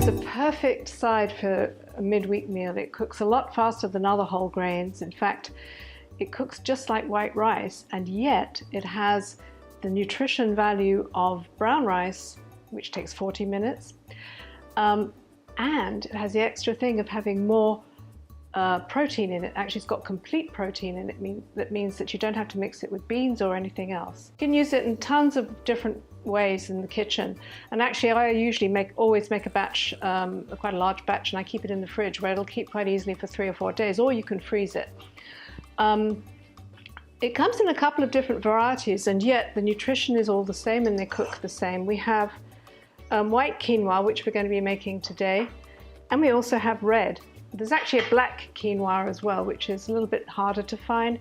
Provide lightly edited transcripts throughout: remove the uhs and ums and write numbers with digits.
is a perfect side for a midweek meal. It cooks a lot faster than other whole grains. In fact, it cooks just like white rice, and yet it has the nutrition value of brown rice, which takes 40 minutes. And it has the extra thing of having more protein in it. Actually, it's got complete protein in it. That means that you don't have to mix it with beans or anything else. You can use it in tons of different ways in the kitchen. And actually, I usually always make a batch, quite a large batch, and I keep it in the fridge where it'll keep quite easily for 3 or 4 days, or you can freeze it. It comes in a couple of different varieties, and yet the nutrition is all the same and they cook the same. We have white quinoa, which we're going to be making today, and we also have red. There's actually a black quinoa as well, which is a little bit harder to find,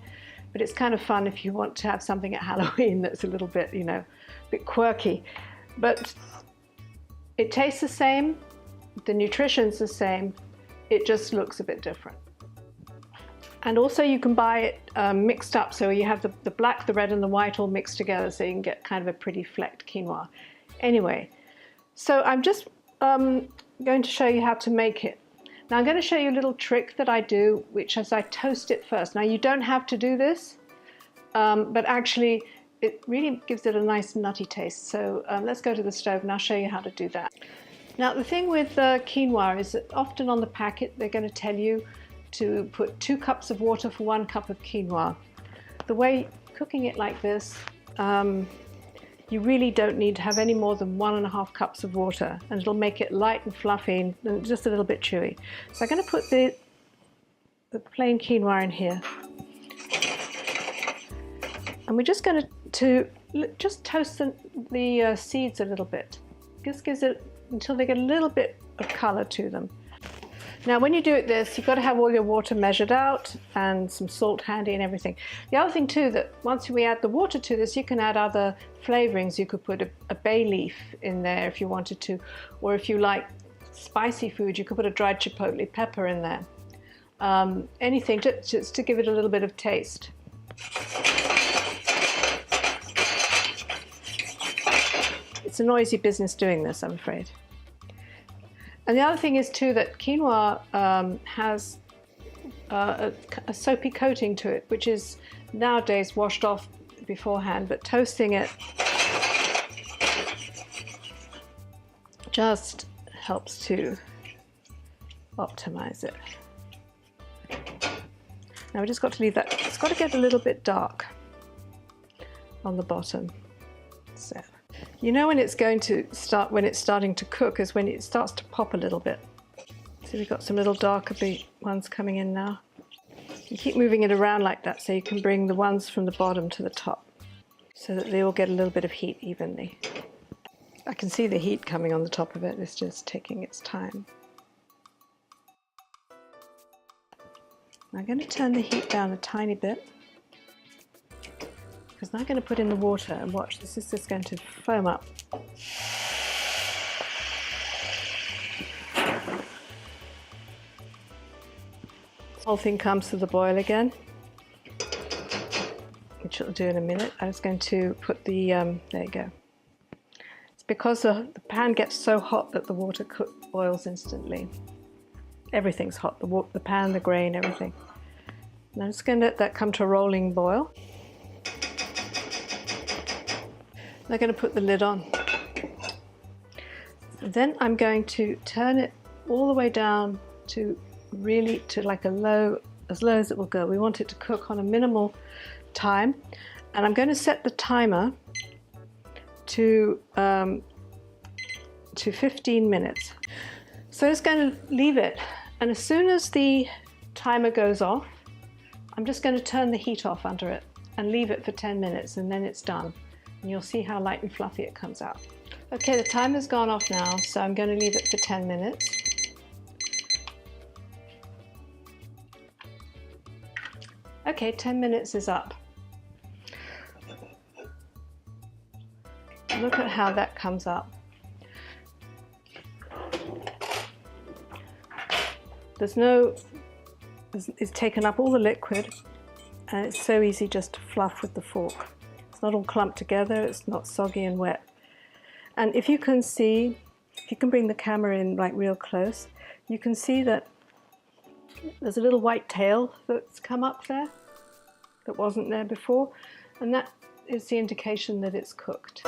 but it's kind of fun if you want to have something at Halloween that's a little bit, you know, a bit quirky. But it tastes the same, the nutrition's the same, it just looks a bit different. And also you can buy it mixed up, so you have the black, the red and the white all mixed together, so you can get kind of a pretty flecked quinoa. Anyway, so I'm just going to show you how to make it. Now I'm going to show you a little trick that I do, which is I toast it first. Now you don't have to do this, but actually it really gives it a nice nutty taste. So let's go to the stove and I'll show you how to do that. Now the thing with quinoa is that often on the packet they're going to tell you to put 2 cups of water for 1 cup of quinoa. The way cooking it like this, you really don't need to have any more than 1.5 cups of water, and it'll make it light and fluffy and just a little bit chewy. So I'm going to put the plain quinoa in here, and we're just going to just toast the seeds a little bit. Just gives it until they get a little bit of color to them. Now when you do it this, you've got to have all your water measured out and some salt handy and everything. The other thing too, that once we add the water to this, you can add other flavorings. You could put a bay leaf in there if you wanted to, or if you like spicy food, you could put a dried chipotle pepper in there. Anything just to give it a little bit of taste. It's a noisy business doing this, I'm afraid. And the other thing is too that quinoa has a soapy coating to it, which is nowadays washed off beforehand, but toasting it just helps to optimize it. Now we just got to leave that, it's got to get a little bit dark on the bottom. So you know when it's going to start, when it's starting to cook, is when it starts to pop a little bit. So we've got some little darker ones coming in now. You keep moving it around like that so you can bring the ones from the bottom to the top so that they all get a little bit of heat evenly. I can see the heat coming on the top of it, it's just taking its time. I'm going to turn the heat down a tiny bit, because now I'm going to put in the water and watch, this is just going to foam up. The whole thing comes to the boil again, which it'll do in a minute. I'm just going to put the, there you go. It's because the pan gets so hot that the water boils instantly. Everything's hot, the pan, the grain, everything. And I'm just going to let that come to a rolling boil. I'm going to put the lid on. Then I'm going to turn it all the way down to like as low as it will go. We want it to cook on a minimal time, and I'm going to set the timer to 15 minutes. So I'm just going to leave it, and as soon as the timer goes off, I'm just going to turn the heat off under it and leave it for 10 minutes, and then it's done. And you'll see how light and fluffy it comes out. Okay, the timer's gone off now, so I'm going to leave it for 10 minutes. Okay, 10 minutes is up. Look at how that comes up. It's taken up all the liquid, and it's so easy just to fluff with the fork. It's not all clumped together, it's not soggy and wet. And if you can see, if you can bring the camera in like real close, you can see that there's a little white tail that's come up there that wasn't there before, and that is the indication that it's cooked.